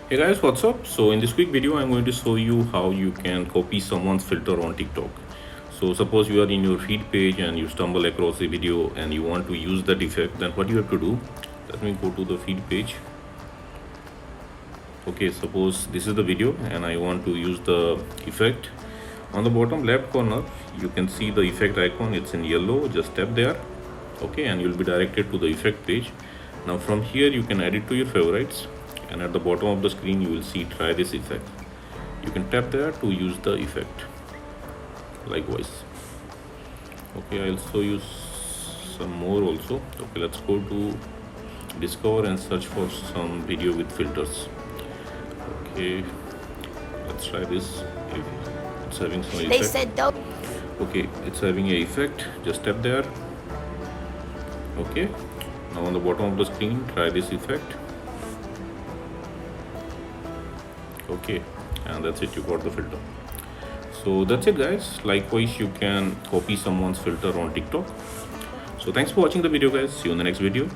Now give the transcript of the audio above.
Hey guys, what's up? So in this quick video I'm going to show you how you can copy someone's filter on TikTok. So suppose you are in your feed page and you stumble across a video and you want to use that effect, then what you have to do, let me go to the feed page. Okay, suppose this is the video and I want to use the effect. On the bottom left corner you can see the effect icon, it's in yellow, just tap there. Okay, and you'll be directed to the effect page. Now from here you can add it to your favorites, and at the bottom of the screen you will see try this effect. You can tap there to use the effect likewise. Okay, I'll show you some more also. Okay, let's go to discover and search for some video with filters. Okay, let's try this. It's having some effect. They said don't. Okay, it's having a effect, just tap there. Okay, now on the bottom of the screen try this effect. Okay, and that's it, you got the filter. So that's it guys. Likewise you can copy someone's filter on TikTok. So thanks for watching the video guys. See you in the next video.